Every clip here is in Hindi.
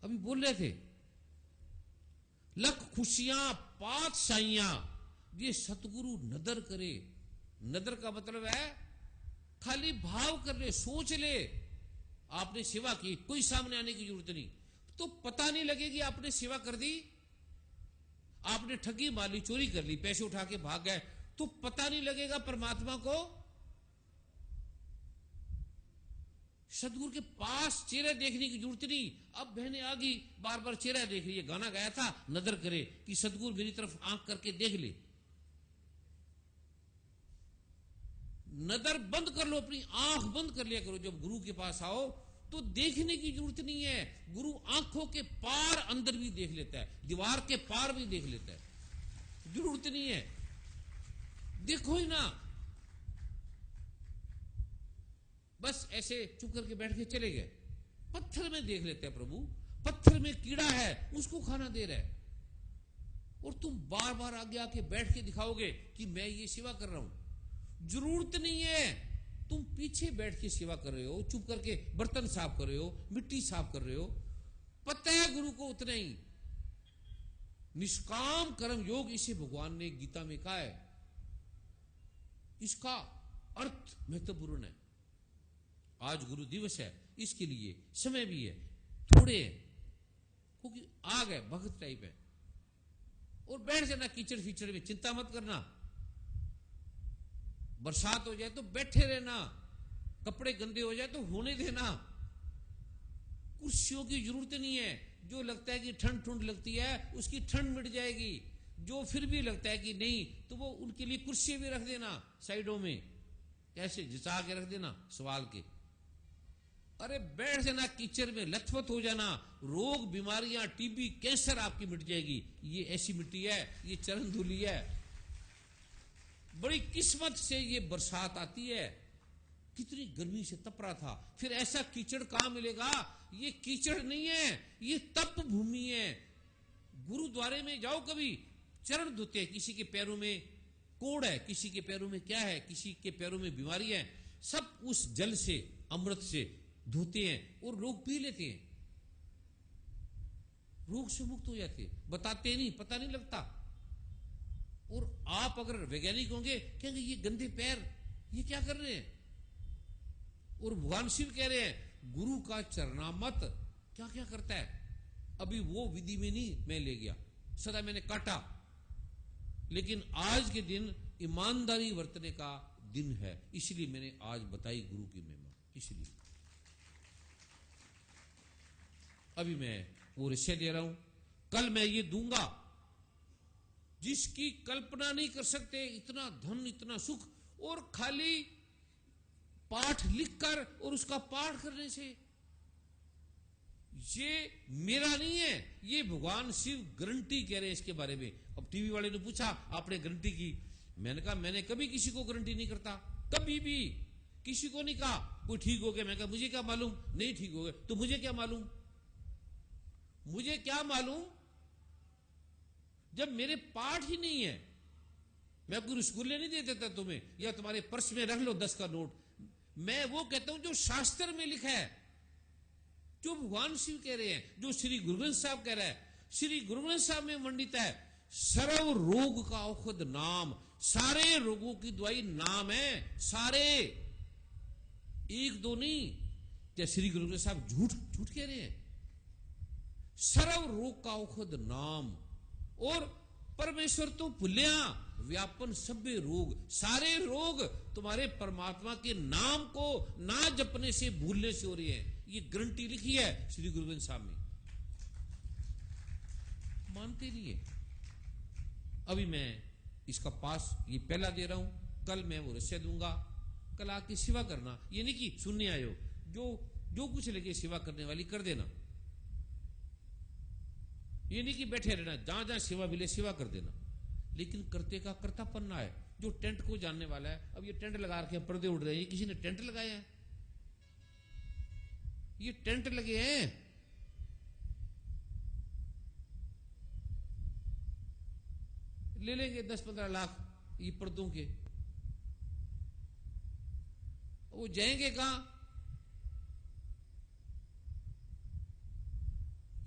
अभी बोल रहे थे, लख खुशियां पातशाहियां ये सतगुरु नदर करे। नदर का मतलब है खाली भाव कर ले, सोच ले आपने सेवा की, कोई सामने आने की जरूरत नहीं, तो पता नहीं लगेगी आपने सेवा कर दी। आपने ठगी मार ली, चोरी कर ली, पैसे उठा के भाग गए, तो पता नहीं लगेगा परमात्मा को। सतगुरु के पास चेहरा देखने की जरूरत नहीं। अब बहने आ गई, बार बार चेहरा देख रही है, गाना गाया था नजर करे कि सतगुरु मेरी तरफ आंख करके देख ले। नजर बंद कर लो, अपनी आंख बंद कर लिया करो। जब गुरु के पास आओ तो देखने की जरूरत नहीं है, गुरु आंखों के पार अंदर भी देख लेता है, दीवार के पार भी देख लेता है, जरूरत नहीं है, देखो ही ना। बस ऐसे चुप करके बैठ के चले गए। पत्थर में देख लेते हैं प्रभु, पत्थर में कीड़ा है उसको खाना दे रहा है, और तुम बार बार आगे आके बैठ के दिखाओगे कि मैं ये सेवा कर रहा हूं। जरूरत नहीं है, तुम पीछे बैठ के सेवा कर रहे हो, चुप करके बर्तन साफ कर रहे हो, मिट्टी साफ कर रहे हो, पता है गुरु को उतना ही। निष्काम कर्म योग इसे भगवान ने गीता में कहा है, इसका अर्थ महत्वपूर्ण है। आज गुरु दिवस है, इसके लिए समय भी है, थोड़े है, क्योंकि आ गए भगत टाइप है, और बैठ जाना कीचड़ फीचड़ में, चिंता मत करना। बरसात हो जाए तो बैठे रहना, कपड़े गंदे हो जाए तो होने देना, कुर्सियों की जरूरत नहीं है। जो लगता है कि ठंड ठंड लगती है उसकी ठंड मिट जाएगी, जो फिर भी लगता है कि नहीं तो वो उनके लिए कुर्सी भी रख देना साइडों में, ऐसे जिचा के रख देना सवाल के। अरे बैठ जाना कीचड़ में, लथपथ हो जाना, रोग बीमारियां टीबी कैंसर आपकी मिट जाएगी। ये ऐसी मिट्टी है, ये चरण धूली है। बड़ी किस्मत से ये बरसात आती है, कितनी गर्मी से तप रहा था, फिर ऐसा कीचड़ कहां मिलेगा। ये कीचड़ नहीं है, ये तप भूमि है। गुरुद्वारे में जाओ कभी, चरण धोते हैं, किसी के पैरों में कोड़ है, किसी के पैरों में क्या है, किसी के पैरों में बीमारी है, सब उस जल से अमृत से धोते हैं और लोग पी लेते हैं, रोग से मुक्त हो जाते हैं। बताते नहीं, पता नहीं लगता। और आप अगर वैज्ञानिक होंगे कहेंगे ये गंदे पैर ये क्या कर रहे हैं। और भगवान शिव कह रहे हैं गुरु का चरणामत क्या क्या करता है। अभी वो विधि में नहीं मैं ले गया, सदा मैंने काटा, लेकिन आज के दिन ईमानदारी बरतने का दिन है, इसलिए मैंने आज बताई गुरु की महिमा। इसलिए अभी मैं वो रहस्य दे रहा हूं, कल मैं ये दूंगा जिसकी कल्पना नहीं कर सकते। इतना धन, इतना सुख, और खाली पाठ लिखकर और उसका पाठ करने से। ये मेरा नहीं है, ये भगवान शिव गारंटी कह रहे हैं इसके बारे में। अब टीवी वाले ने पूछा आपने गारंटी की, मैंने कहा मैंने कभी किसी को गारंटी नहीं करता, कभी भी किसी को नहीं कहा कोई ठीक हो गया। मैं कहा मुझे क्या मालूम, नहीं ठीक हो गया तो मुझे क्या मालूम, मुझे क्या मालूम जब मेरे पाठ ही नहीं है। मैं कोई रसगुल्ले नहीं दे देता तुम्हें, या तुम्हारे पर्स में रख लो 10 का नोट। मैं वो कहता हूं जो शास्त्र में लिखा है, जो भगवान शिव कह रहे हैं, जो श्री गुरु ग्रंथ साहब कह रहा है। श्री गुरु ग्रंथ साहब में वर्णित है सर्व रोग का औषध नाम, सारे रोगों की दवाई नाम है, सारे, एक दो नहीं। क्या श्री गुरु ग्रंथ साहब झूठ झूठ कह रहे हैं। सर्व रोग का औषध नाम, और परमेश्वर तो भुलिया व्यापन सभ्य रोग, सारे रोग तुम्हारे परमात्मा के नाम को ना जपने से, भूलने से हो रही है। ये गारंटी लिखी है श्री गुरु ग्रंथ साहब में, मानते नहीं है। अभी मैं इसका पास ये पहला दे रहा हूं, कल मैं वो रहस्य दूंगा। कल आके सेवा करना, ये नहीं कि सुनने आयो, जो कुछ लगे सेवा करने वाली कर देना। ये नहीं कि बैठे रहना, जहां जहां सेवा मिले सेवा कर देना, लेकिन करते का कर्तापन ना है। जो टेंट को जानने वाला है, अब ये टेंट लगा रखे हैं, पर्दे उड़ रहे हैं, ये किसी ने टेंट लगाया है, ये टेंट लगे हैं। ले लेंगे 10-15 लाख ये पर्दों के, वो जाएंगे कहां।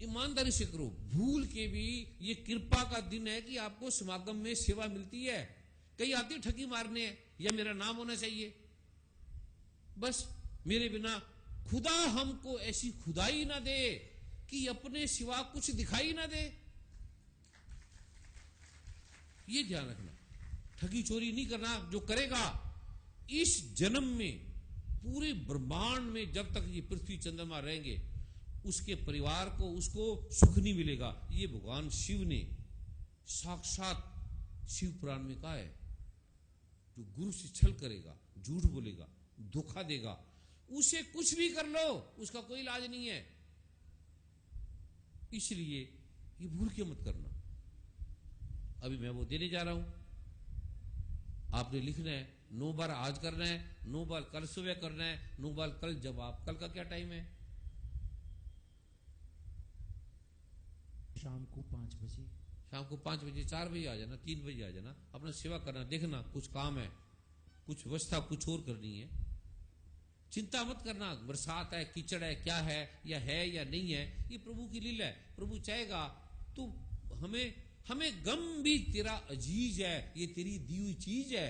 ईमानदारी से करो। भूल के भी ये कृपा का दिन है कि आपको समागम में सेवा मिलती है। कई आती ठगी मारने हैं, या मेरा नाम होना चाहिए, बस मेरे बिना खुदा हमको ऐसी खुदाई ना दे कि अपने सिवा कुछ दिखाई ना दे। ये ध्यान रखना, ठगी चोरी नहीं करना। जो करेगा इस जन्म में, पूरे ब्रह्मांड में जब तक ये पृथ्वी चंद्रमा रहेंगे, उसके परिवार को उसको सुख नहीं मिलेगा। ये भगवान शिव ने साक्षात शिव पुराण में कहा है। जो गुरु से छल करेगा, झूठ बोलेगा, धोखा देगा, उसे कुछ भी कर लो, उसका कोई इलाज नहीं है। इसलिए ये भूल के मत करना। अभी मैं वो देने जा रहा हूं, आपने लिखना है। 9 बार आज करना है, 9 बार कल सुबह करना है, 9 बार कल जवाब। कल का क्या टाइम है? शाम को 5 बजे। शाम को 5 बजे, 4 बजे आ जाना, 3 बजे आ जाना। अपना सेवा करना। देखना कुछ काम है, कुछ व्यवस्था कुछ और करनी है। चिंता मत करना, बरसात है, कीचड़ है, क्या है या नहीं है, ये प्रभु की लीला है। प्रभु चाहेगा तो हमें गम भी तेरा अजीज है, ये तेरी दी हुई चीज है।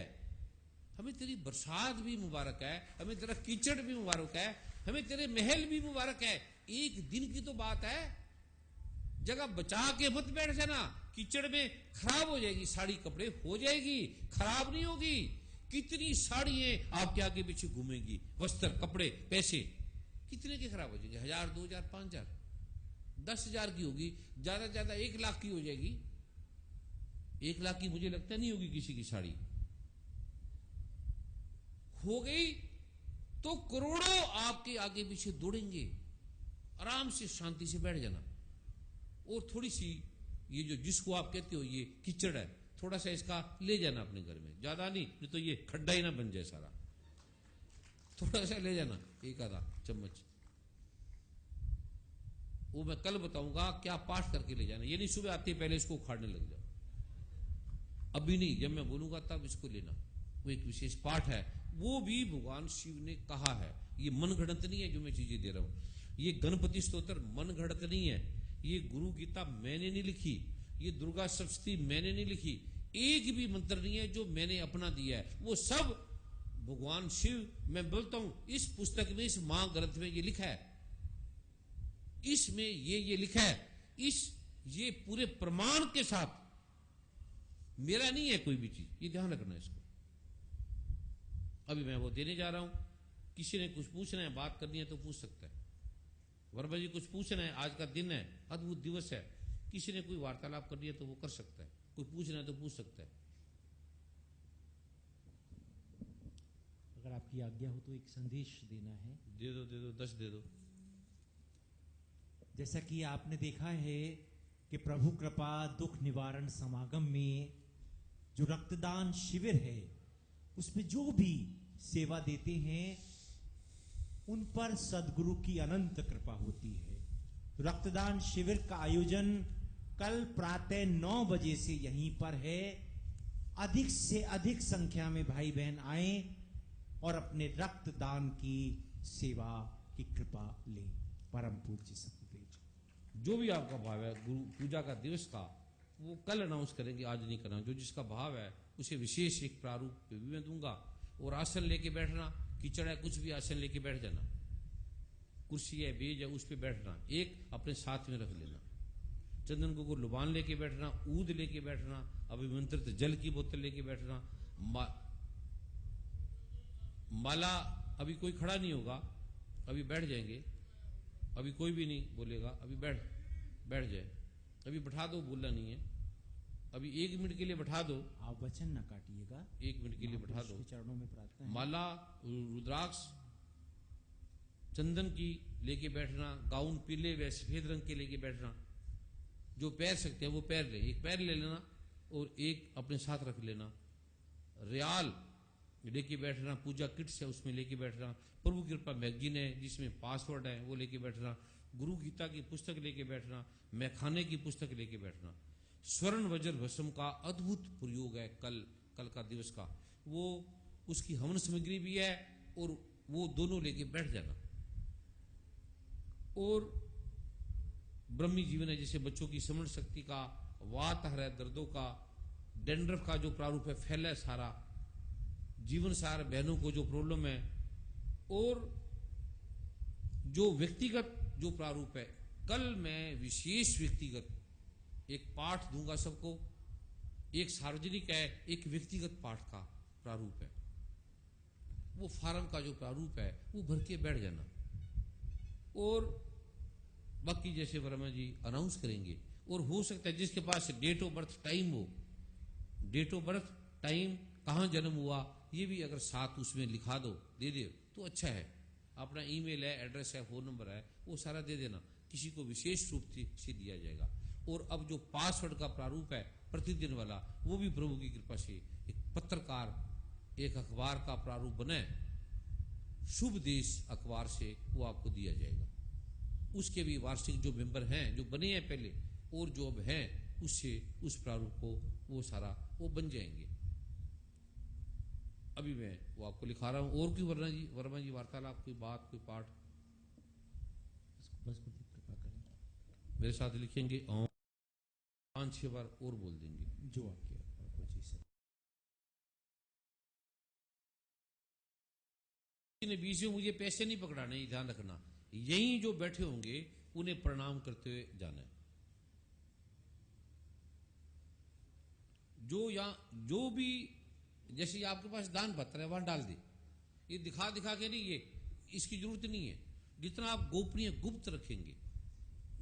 हमें तेरी बरसात भी मुबारक है, हमें तेरा कीचड़ भी मुबारक है, हमें तेरे महल भी मुबारक है। एक दिन की तो बात है, जगह बचा के मत बैठ जाना। कीचड़ में खराब हो जाएगी साड़ी, कपड़े हो जाएगी, खराब नहीं होगी। कितनी साड़ियां आपके आगे पीछे घूमेंगी, वस्त्र, कपड़े, पैसे कितने के खराब हो जाएंगे? 1000, 2000, 5000, 10,000 की होगी, ज्यादा से ज्यादा 1 लाख की हो जाएगी। 1 लाख की मुझे लगता नहीं होगी किसी की साड़ी। हो गई तो करोड़ों आपके आगे पीछे दौड़ेंगे। आराम से शांति से बैठ जाना। और थोड़ी सी ये जो जिसको आप कहते हो ये कीचड़ है, थोड़ा सा इसका ले जाना अपने घर में, ज्यादा नहीं तो ये खड्डा ही ना बन जाए सारा। थोड़ा सा ले जाना, 1 आधा चम्मच। वो मैं कल बताऊंगा क्या पाठ करके ले जाना। ये नहीं सुबह आते पहले इसको उखाड़ने लग जाओ, अभी नहीं, जब मैं बोलूंगा तब इसको लेना। वो एक विशेष पाठ है, वो भी भगवान शिव ने कहा है। ये मन घड़त नहीं है जो मैं चीजें दे रहा हूं। ये गणपति स्तोत्र मन घड़त नहीं है। ये गुरु गीता मैंने नहीं लिखी, ये दुर्गा सप्तशती मैंने नहीं लिखी। एक भी मंत्र नहीं है जो मैंने अपना दिया है, वो सब भगवान शिव। मैं बोलता हूं इस पुस्तक में, इस महाग्रंथ में ये लिखा है, इसमें ये लिखा है, ये पूरे प्रमाण के साथ। मेरा नहीं है कोई भी चीज, ये ध्यान रखना इसको। अभी मैं वो देने जा रहा हूं। किसी ने कुछ पूछना है, बात करनी है तो पूछ सकता है। वर्मा जी कुछ पूछना है, आज का दिन है, अद्भुत दिवस है, किसी ने कोई वार्तालाप करनी है तो वो कर सकता है। कोई पूछना है तो पूछ सकता है। अगर आपकी आज्ञा हो तो एक संदेश देना है। दे दो 10 दे दो। जैसा कि आपने देखा है कि प्रभु कृपा दुख निवारण समागम में जो रक्तदान शिविर है, उसमें जो भी सेवा देते हैं उन पर सदगुरु की अनंत कृपा होती है। रक्तदान शिविर का आयोजन कल प्रातः 9 बजे से यहीं पर है। अधिक से अधिक संख्या में भाई बहन आए और अपने रक्तदान की सेवा की कृपा लें। परम पूज्य सतगुरु जी, जो भी आपका भाव है गुरु पूजा का दिवस का, वो कल अनाउंस करेंगे, आज नहीं करना। जो जिसका भाव है उसे विशेष एक प्रारूप भी मैं दूंगा। और आसन लेके बैठना, कीचड़ है कुछ भी, आसन लेके बैठ जाना। कुर्सी है, बेज है, उस पर बैठना, एक अपने साथ में रख लेना। चंदन को लुबान लेके बैठना, ऊद लेके बैठना, अभिमंत्रित जल की बोतल लेके बैठना। माला अभी कोई खड़ा नहीं होगा, अभी बैठ जाएंगे। अभी कोई भी नहीं बोलेगा, अभी बैठ जाए। अभी बैठा दो, बोलना नहीं है। अभी 1 मिनट के लिए बैठा दो, आप वचन न काटिएगा। 1 मिनट के लिए बैठा दो। चरणों में प्रार्थना है। माला, रुद्राक्ष, चंदन की लेके बैठना, गाउन पीले व सफेद रंग के लेके बैठना। जो पैर सकते हैं वो पैर ले, एक पैर ले लेना और एक अपने साथ रख लेना। रियाल लेके बैठना, पूजा किट्स है उसमें लेके बैठना। प्रभु कृपा मैगजीन है जिसमें पासवर्ड है वो लेके बैठना। गुरु गीता की पुस्तक लेके बैठना, मैखाने की पुस्तक लेके बैठना। स्वर्ण वज्र भस्म का अद्भुत प्रयोग है कल का दिवस का, वो उसकी हवन सामग्री भी है और वो दोनों लेके बैठ जाना। और ब्रह्मी जीवन है, जैसे बच्चों की समझ शक्ति का, वात है दर्दों का, डेंड्रफ का जो प्रारूप है फैला है सारा, जीवन सार बहनों को जो प्रॉब्लम है, और जो व्यक्तिगत जो प्रारूप है। कल मैं विशेष व्यक्तिगत एक पाठ दूंगा सबको, एक सार्वजनिक है, एक व्यक्तिगत पाठ का प्रारूप है। वो फार्म का जो प्रारूप है वो भर के बैठ जाना, और बाकी जैसे वर्मा जी अनाउंस करेंगे, और हो सकता है जिसके पास डेट ऑफ बर्थ टाइम हो, डेट ऑफ बर्थ टाइम कहाँ जन्म हुआ ये भी अगर साथ उसमें लिखा दो, दे दे तो अच्छा है। अपना ईमेल है, एड्रेस है, फोन नंबर है, वो सारा दे देना, किसी को विशेष रूप से दिया जाएगा। और अब जो पासवर्ड का प्रारूप है प्रतिदिन वाला, वो भी प्रभु की कृपा से एक पत्रकार, एक अखबार का प्रारूप बने, शुभ देश अखबार से, वो आपको दिया जाएगा। उसके भी वार्षिक जो मेंबर हैं, जो बने हैं पहले और जो अब हैं, उससे उस प्रारूप को वो सारा वो बन जाएंगे। अभी मैं वो आपको लिखा रहा हूँ। और कोई वर्मा जी वार्तालाप, कोई बात, कोई पाठ बस कृपा करें, मेरे साथ लिखेंगे और 5-6 बार और बोल देंगे जो आपको जी सर। बीच में मुझे पैसे नहीं पकड़ाने, ध्यान रखना। यहीं जो बैठे होंगे उन्हें प्रणाम करते हुए जाना है। जो यहाँ जो भी, जैसे आपके पास दान पत्र है वहां डाल दे, ये दिखा दिखा के नहीं, ये इसकी जरूरत नहीं है। जितना आप गोपनीय गुप्त रखेंगे,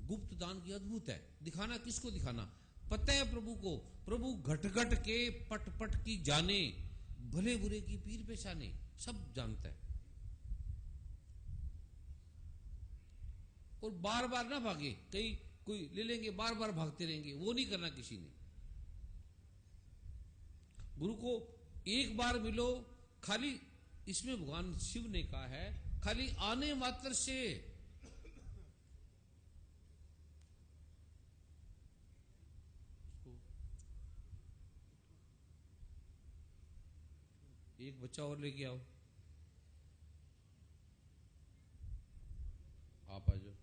गुप्त दान की अद्भुत है। दिखाना किसको दिखाना, पता है प्रभु को, प्रभु घट घट के पट पट की जाने, भले बुरे की पीर पेशाने, सब जानता है। और बार बार ना भागे, कई कोई ले लेंगे बार बार भागते रहेंगे, वो नहीं करना किसी ने। गुरु को एक बार मिलो, खाली इसमें भगवान शिव ने कहा है, खाली आने मात्र से एक बच्चा और लेके आओ, आप आ जाओ।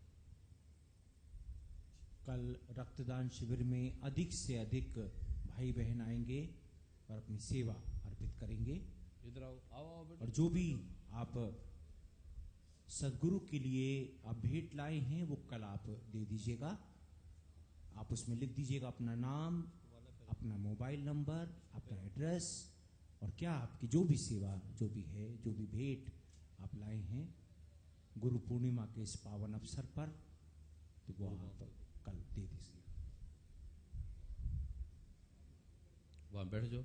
कल रक्तदान शिविर में अधिक से अधिक भाई बहन आएंगे और अपनी सेवा अर्पित करेंगे। इधर आओ, आओ आओ बेटा। और जो भी आप सदगुरु के लिए आप भेंट लाए हैं वो कल आप दे दीजिएगा। आप उसमें लिख दीजिएगा अपना नाम, अपना मोबाइल नंबर, अपना एड्रेस, और क्या आपकी जो भी सेवा, जो भी है, जो भी भेंट आप लाए हैं गुरु पूर्णिमा के इस पावन अवसर पर, तो वो आप कल दे दीजिए। वहां बैठ जाओ,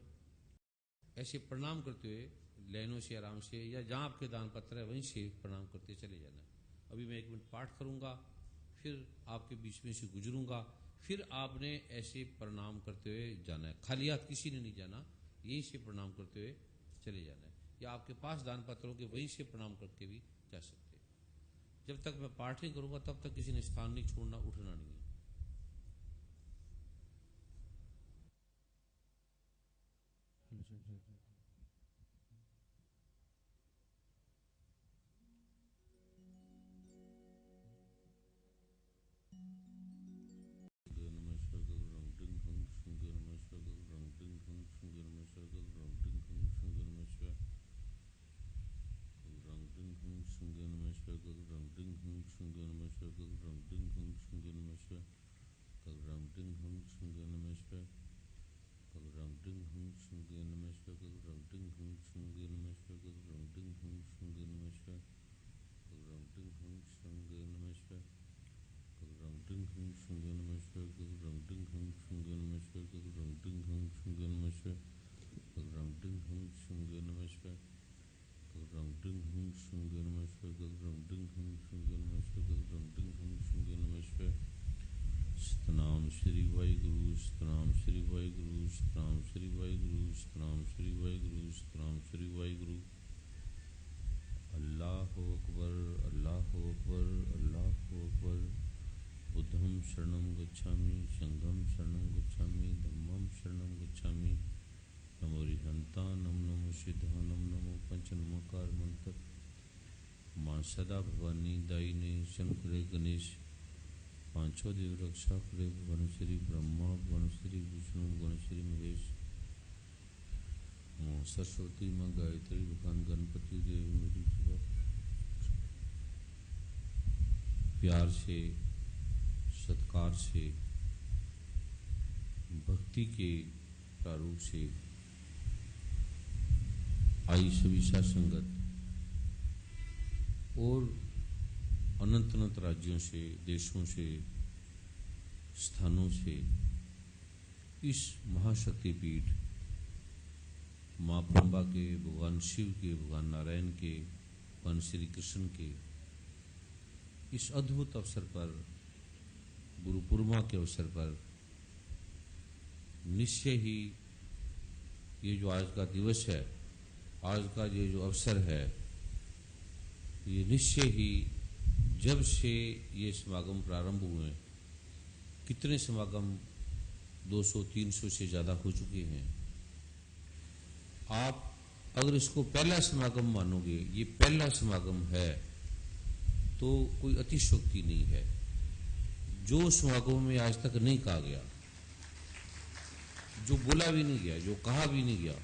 ऐसे प्रणाम करते हुए लाइनों से आराम से, या जहां आपके दान पत्र है वहीं से प्रणाम करते चले जाना। अभी मैं 1 मिनट पाठ करूंगा, फिर आपके बीच में से गुजरूंगा, फिर आपने ऐसे प्रणाम करते हुए जाना है। खाली हाथ किसी ने नहीं जाना, यहीं से प्रणाम करते हुए चले जाना है। या आपके पास दान पत्र होंगे वहीं से प्रणाम करके भी जा सकते हैं। जब तक मैं पाठ नहीं करूंगा तब तक किसी ने स्थान नहीं छोड़ना, उठना नहीं है। सतनाम श्री वाहिगुरु, सतनाम श्री वाहिगुरु, सतनाम श्री वाहिगुरु, सतनाम श्री वाहिगुरु, सतनाम श्री वाहिगुरु। अल्लाहु अकबर, अल्लाहु अकबर, अल्लाहु अकबर। बुद्धं शरणं गच्छामि, संघं शरणं गच्छामि, धम्मं शरणं गच्छामि। नमो रिहंतानम, नमो सिद्धानम, नमो पंचनमकार मंत्र। मां सदा भवानी दायिनी शंकरे गणेश 5 पांचों देव रक्षा करे, भगवान श्री ब्रह्मा, भगवान श्री विष्णु, भगवान श्री महेश, सरस्वती माँ गायत्री, भगवान गणपति देव मेरी सेवा प्यार से, सत्कार से, भक्ति के प्रारूप से आई सभी साथ संगत और अनंत अनंत राज्यों से, देशों से, स्थानों से इस महाशक्ति पीठ माँ ब्रह्मा के, भगवान शिव के, भगवान नारायण के, भगवान श्री कृष्ण के इस अद्भुत अवसर पर, गुरु पूर्णिमा के अवसर पर निश्चय ही ये जो आज का दिवस है, आज का ये जो अवसर है, ये निश्चय ही जब से ये समागम प्रारंभ हुए, कितने समागम 200-300 से ज़्यादा हो चुके हैं। आप अगर इसको पहला समागम मानोगे, ये पहला समागम है, तो कोई अतिशयोक्ति नहीं है। जो समागम में आज तक नहीं कहा गया, जो बोला भी नहीं गया, जो कहा भी नहीं गया,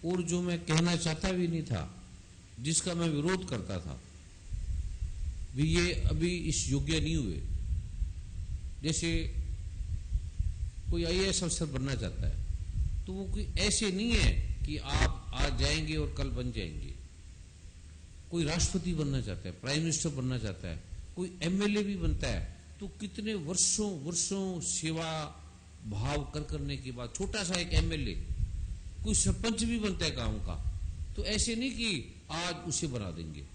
और जो मैं कहना चाहता भी नहीं था, जिसका मैं विरोध करता था, भी ये अभी इस योग्य नहीं हुए। जैसे कोई IAS अफसर बनना चाहता है, तो वो कोई ऐसे नहीं है कि आप आज जाएंगे और कल बन जाएंगे। कोई राष्ट्रपति बनना चाहता है, प्राइम मिनिस्टर बनना चाहता है, कोई MLA भी बनता है, तो कितने वर्षों वर्षों सेवा भाव करने के बाद छोटा सा एक MLA, कोई सरपंच भी बनता है गांव का, तो ऐसे नहीं कि आज उसे बना देंगे।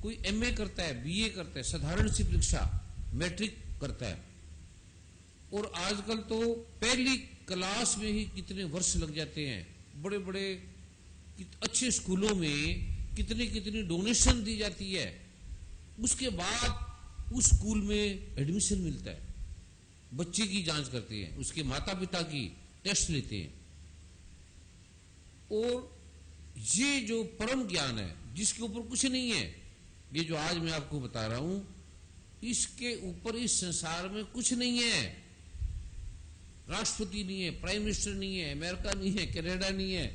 कोई MA करता है, BA करता है, साधारण सी परीक्षा मैट्रिक करता है, और आजकल तो पहली क्लास में ही कितने वर्ष लग जाते हैं। बड़े बड़े अच्छे स्कूलों में कितनी कितनी डोनेशन दी जाती है, उसके बाद उस स्कूल में एडमिशन मिलता है। बच्चे की जांच करते हैं, उसके माता पिता की टेस्ट लेते हैं, और ये जो परम ज्ञान है, जिसके ऊपर कुछ नहीं है, ये जो आज मैं आपको बता रहा हूं, इसके ऊपर इस संसार में कुछ नहीं है। राष्ट्रपति नहीं है, प्राइम मिनिस्टर नहीं है, अमेरिका नहीं है, कनाडा नहीं है,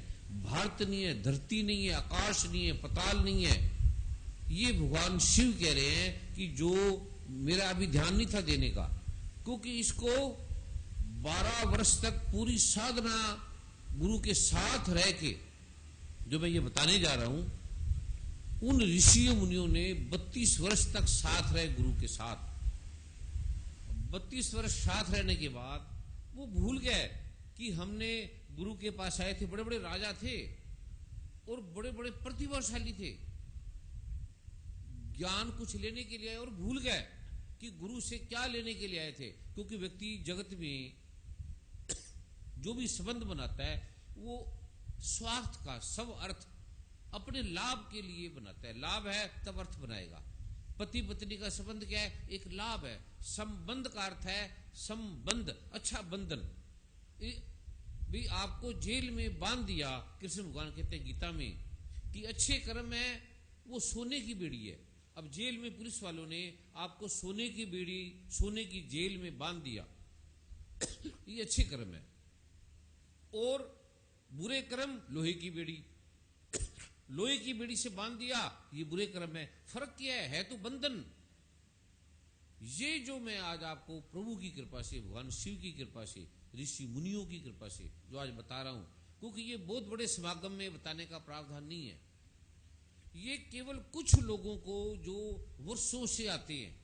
भारत नहीं है, धरती नहीं है, आकाश नहीं है, पताल नहीं है। ये भगवान शिव कह रहे हैं कि जो मेरा अभी ध्यान नहीं था देने का, क्योंकि इसको 12 वर्ष तक पूरी साधना गुरु के साथ रह के, जो मैं ये बताने जा रहा हूं, उन ऋषियों मुनियों ने 32 वर्ष तक साथ रहे गुरु के साथ। 32 वर्ष साथ रहने के बाद वो भूल गए कि हमने गुरु के पास आए थे, बड़े बड़े राजा थे और बड़े बड़े प्रतिभाशाली थे, ज्ञान कुछ लेने के लिए आए, और भूल गए कि गुरु से क्या लेने के लिए आए थे। क्योंकि व्यक्ति जगत में जो भी संबंध बनाता है, वो स्वार्थ का सब अर्थ अपने लाभ के लिए बनाता है। लाभ है तब अर्थ बनाएगा। पति पत्नी का संबंध क्या है? एक लाभ है। संबंध का अर्थ है संबंध, अच्छा बंधन। भी आपको जेल में बांध दिया, कृष्ण भगवान कहते हैं गीता में कि अच्छे कर्म है वो सोने की बेड़ी है। अब जेल में पुलिस वालों ने आपको सोने की बेड़ी, सोने की जेल में बांध दिया, ये अच्छे कर्म है। और बुरे कर्म लोहे की बेड़ी, लोहे की बेड़ी से बांध दिया, ये बुरे कर्म है। फर्क क्या है तो बंधन। ये जो मैं आज आपको प्रभु की कृपा से, भगवान शिव की कृपा से, ऋषि मुनियों की कृपा से जो आज बता रहा हूं, क्योंकि ये बहुत बड़े समागम में बताने का प्रावधान नहीं है। ये केवल कुछ लोगों को जो वर्षों से आते हैं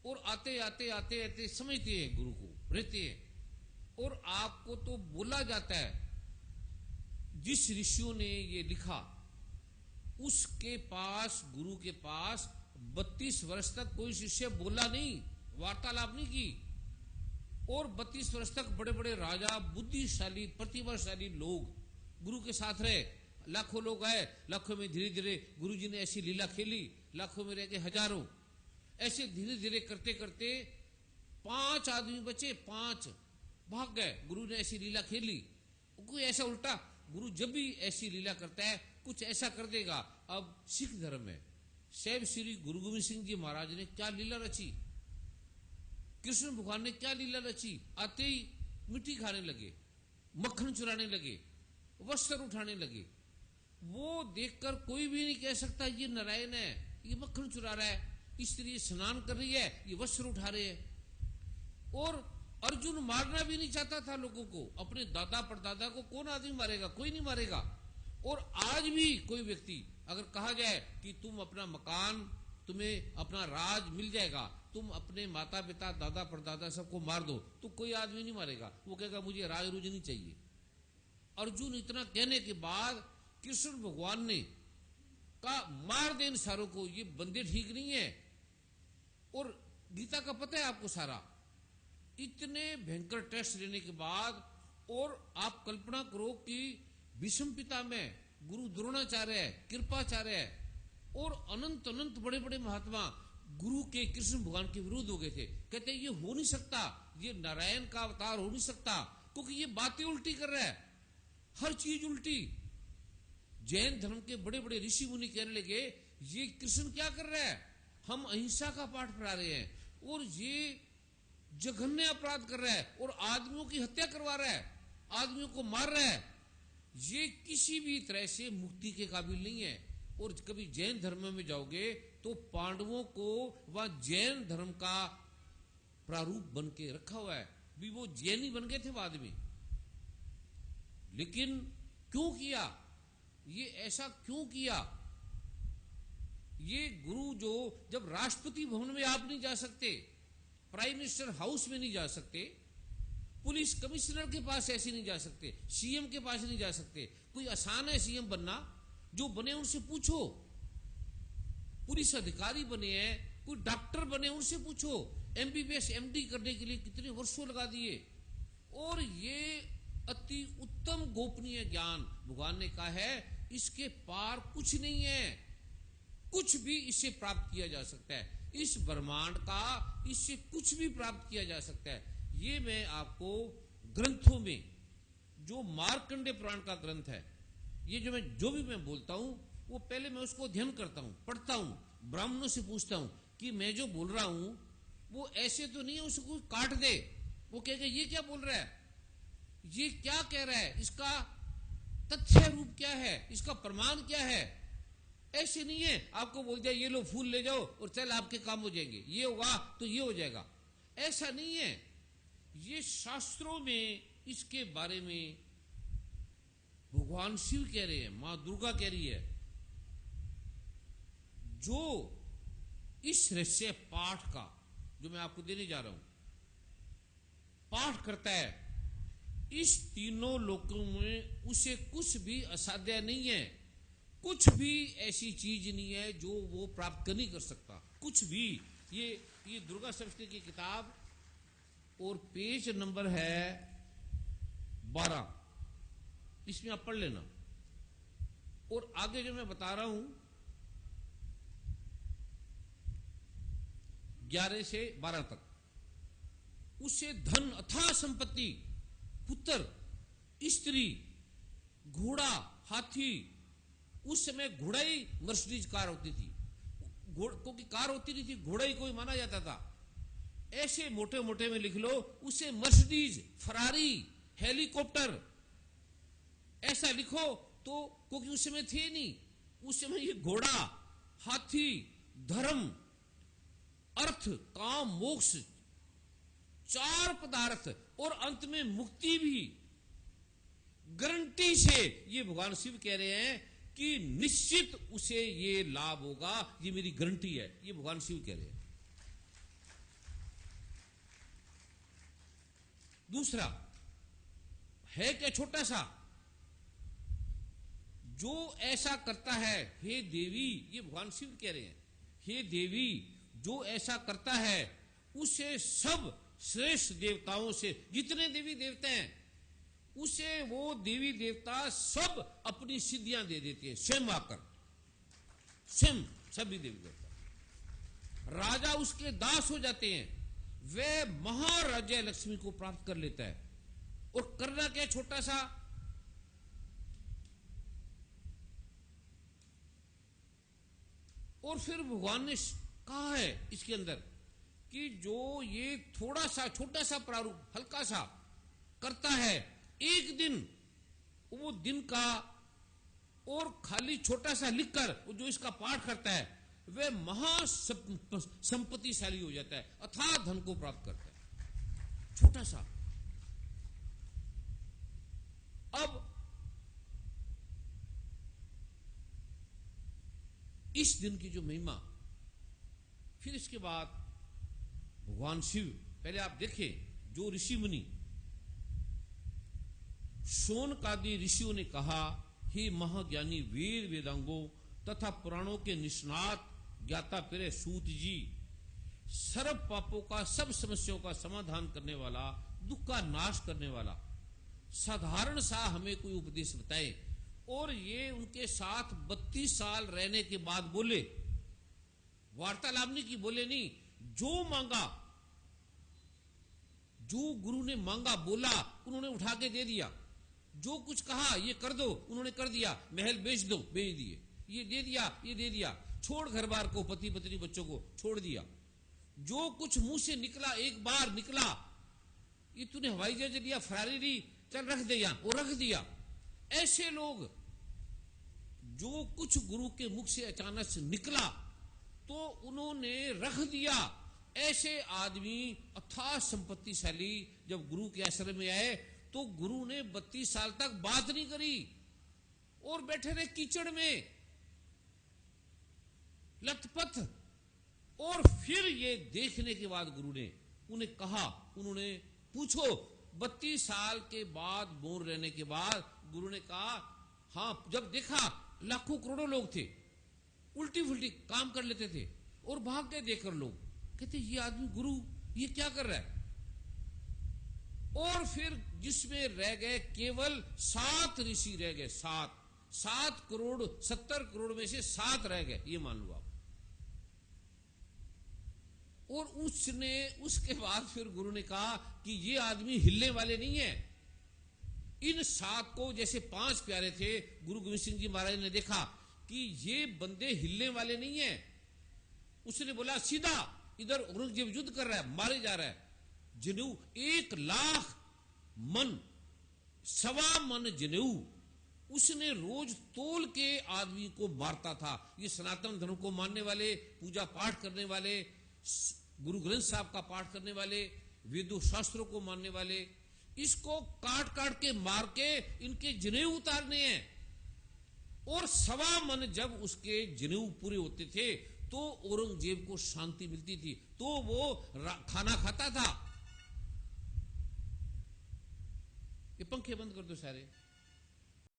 और आते आते आते आते समझते हैं गुरु को, रहते हैं, और आपको तो बोला जाता है जिस ऋषियों ने ये लिखा उसके पास, गुरु के पास 32 वर्ष तक कोई शिष्य बोला नहीं, वार्तालाप नहीं की। और 32 वर्ष तक बड़े बड़े राजा, बुद्धिशाली, प्रतिभाशाली लोग गुरु के साथ रहे। लाखों लोग आए, लाखों में धीरे धीरे गुरु जी ने ऐसी लीला खेली, लाखों में रह गए हजारों। ऐसे धीरे धीरे करते करते 5 आदमी बचे, 5 भाग गए। गुरु ने ऐसी लीला खेली। कोई ऐसा उल्टा, गुरु जब भी ऐसी लीला करता है कुछ ऐसा कर देगा। अब सिख धर्म में साहिब श्री गुरु गोविंद सिंह जी महाराज ने क्या लीला रची, कृष्ण भगवान ने क्या लीला रची, आते ही मिट्टी खाने लगे, मक्खन चुराने लगे, वस्त्र उठाने लगे। वो देखकर कोई भी नहीं कह सकता ये नारायण है, ये मक्खन चुरा रहा है, स्त्री स्नान कर रही है, ये वस्त्र उठा रहे हैं। और अर्जुन मारना भी नहीं चाहता था लोगों को, अपने दादा परदादा को कौन आदमी मारेगा, कोई नहीं मारेगा। और आज भी कोई व्यक्ति अगर कहा जाए कि तुम अपना मकान, तुम्हें अपना राज मिल जाएगा, तुम अपने माता पिता दादा परदादा सबको मार दो, तो कोई आदमी नहीं मारेगा, वो कहेगा मुझे राज रूज नहीं चाहिए। अर्जुन इतना कहने के बाद कृष्ण भगवान ने कहा मार दे इन सारों को, ये बंदे ठीक नहीं है। और गीता का पता है आपको सारा, इतने भयंकर टेस्ट लेने के बाद, और आप कल्पना करो कि भीष्म पितामह, गुरु द्रोणाचार्य है, कृपाचार्य है, और अनंत अनंत बड़े बड़े महात्मा गुरु के कृष्ण भगवान के विरुद्ध हो गए थे। कहते ये हो नहीं सकता, ये नारायण का अवतार हो नहीं सकता, क्योंकि ये बातें उल्टी कर रहा है, हर चीज उल्टी। जैन धर्म के बड़े बड़े ऋषि मुनि कहने लगे ये कृष्ण क्या कर रहा है, हम अहिंसा का पाठ पढ़ा रहे हैं और ये जघन्य अपराध कर रहा है और आदमियों की हत्या करवा रहा है, आदमियों को मार रहा है, ये किसी भी तरह से मुक्ति के काबिल नहीं है। और कभी जैन धर्म में जाओगे तो पांडवों को वह जैन धर्म का प्रारूप बन के रखा हुआ है, भी वो जैन ही बन गए थे बाद में। लेकिन क्यों किया ये, ऐसा क्यों किया? ये गुरु जो, जब राष्ट्रपति भवन में आप नहीं जा सकते, प्राइम मिनिस्टर हाउस में नहीं जा सकते, पुलिस कमिश्नर के पास ऐसे नहीं जा सकते, सीएम के पास नहीं जा सकते, कोई आसान है सीएम बनना? जो बने उनसे पूछो, पुलिस अधिकारी बने हैं, कोई डॉक्टर बने उनसे पूछो, एमबीबीएस एमडी करने के लिए कितने वर्षों लगा दिए। और ये अति उत्तम गोपनीय ज्ञान भगवान ने कहा है, इसके पार कुछ नहीं है, कुछ भी इससे प्राप्त किया जा सकता है, इस ब्रह्मांड का इससे कुछ भी प्राप्त किया जा सकता है। ये मैं आपको ग्रंथों में, जो मार्कंडे पुराण का ग्रंथ है, ये जो भी मैं बोलता हूं वो पहले मैं उसको अध्ययन करता हूं, पढ़ता हूं, ब्राह्मणों से पूछता हूं कि मैं जो बोल रहा हूं वो ऐसे तो नहीं है उसको काट दे, वो कहेगा ये क्या बोल रहा है, ये क्या कह रहा है, इसका तथ्य रूप क्या है, इसका प्रमाण क्या है। ऐसे नहीं है आपको बोल दिया ये लो फूल ले जाओ और चल आपके काम हो जाएंगे, ये होगा तो ये हो जाएगा, ऐसा नहीं है। ये शास्त्रों में इसके बारे में भगवान शिव कह रहे हैं, मां दुर्गा कह रही है, जो इस रहस्य पाठ का जो मैं आपको देने जा रहा हूं, पाठ करता है, इस तीनों लोकों में उसे कुछ भी असाध्य नहीं है, कुछ भी ऐसी चीज नहीं है जो वो प्राप्त नहीं कर सकता, कुछ भी। ये दुर्गा सप्तशती की किताब और पेज नंबर है 12, इसमें आप पढ़ लेना। और आगे जो मैं बता रहा हूं 11 से 12 तक, उससे धन अथाह संपत्ति, पुत्र, स्त्री, घोड़ा, हाथी, उस समय घोड़ा ही मर्सिडीज कार होती थी, क्योंकि कार होती नहीं थी, घोड़ा ही कोई माना जाता था। ऐसे मोटे मोटे में लिख लो, उसे मर्सिडीज, फरारी, हेलीकॉप्टर ऐसा लिखो तो, क्योंकि उस समय थे नहीं, उस समय ये घोड़ा, हाथी, धर्म, अर्थ, काम, मोक्ष, 4 पदार्थ और अंत में मुक्ति भी गारंटी से, ये भगवान शिव कह रहे हैं कि निश्चित उसे ये लाभ होगा, ये मेरी गारंटी है, ये भगवान शिव कह रहे हैं। दूसरा है क्या, छोटा सा, जो ऐसा करता है, हे देवी, ये भगवान शिव कह रहे हैं, हे देवी जो ऐसा करता है उसे सब श्रेष्ठ देवताओं से, जितने देवी देवता हैं उसे वो देवी देवता सब अपनी सिद्धियां दे देते हैं, स्वयं आकर, स्वयं सभी देवी देवता, राजा उसके दास हो जाते हैं, वह महाराजा लक्ष्मी को प्राप्त कर लेता है। और करना क्या, छोटा सा, और फिर भगवान ने कहा है इसके अंदर कि जो ये थोड़ा सा छोटा सा प्रारूप हल्का सा करता है, एक दिन वो दिन का और खाली छोटा सा लिखकर जो इसका पाठ करता है वह महासंपत्तिशाली हो जाता है, अथाह धन को प्राप्त करता है। छोटा सा। अब इस दिन की जो महिमा, फिर इसके बाद भगवान शिव, पहले आप देखें जो ऋषि मुनि, शौनकादि ऋषियों ने कहा, हे महाज्ञानी वेद वेदांगों तथा पुराणों के निष्णात ज्ञाता प्रिय सूत जी, सर्व पापों का, सब समस्याओं का समाधान करने वाला, दुख का नाश करने वाला साधारण सा हमें कोई उपदेश बताए। और ये उनके साथ 32 साल रहने के बाद बोले, वार्तालाप नहीं की, बोले नहीं, जो मांगा, जो गुरु ने मांगा बोला उन्होंने उठा के दे दिया, जो कुछ कहा ये कर दो उन्होंने कर दिया, महल बेच दो बेच दिए, ये दे दिया ये दे दिया, छोड़ घर बार को, पति पत्नी बच्चों को छोड़ दिया। जो कुछ मुंह से निकला, एक बार निकला, ये तूने हवाई जहाज लिया, फरारी ली, चल रख दे यहां, वो रख दिया। ऐसे लोग, जो कुछ गुरु के मुख से अचानक से निकला तो उन्होंने रख दिया। ऐसे आदमी अथाह संपत्तिशाली जब गुरु के आश्रम में आए तो गुरु ने 32 साल तक बात नहीं करी और बैठे रहे कीचड़ में लथपथ। और फिर ये देखने के बाद गुरु ने उन्हें कहा, उन्होंने पूछो, 32 साल के बाद बोर रहने के बाद गुरु ने कहा, हां, जब देखा लाखों करोड़ों लोग थे, उल्टी फुल्टी काम कर लेते थे और भाग गए देखकर लोग, कहते ये आदमी गुरु ये क्या कर रहा है। और फिर जिसमें रह गए केवल 7 ऋषि रह गए, 7 करोड़ 70 करोड़ में से 7 रह गए, ये मान लो आप। और उसके बाद फिर गुरु ने कहा कि ये आदमी हिलने वाले नहीं है। इन 7 को, जैसे 5 प्यारे थे, गुरु गोविंद सिंह जी महाराज ने देखा कि ये बंदे हिलने वाले नहीं है। उसने बोला सीधा, इधर औरंगजेब युद्ध कर रहा है, मारे जा रहा है, जनेऊ 1 लाख मन, 1.25 मन जनेऊ उसने रोज तोल के आदमी को मारता था। ये सनातन धर्म को मानने वाले, पूजा पाठ करने वाले, गुरु ग्रंथ साहब का पाठ करने वाले, वेदों शास्त्रों को मानने वाले, इसको काट काट के मार के इनके जनेऊ उतारने हैं। और 1.25 मन जब उसके जनेऊ पूरे होते थे तो औरंगजेब को शांति मिलती थी, तो वो खाना खाता था। ये पंखे बंद कर दो सारे।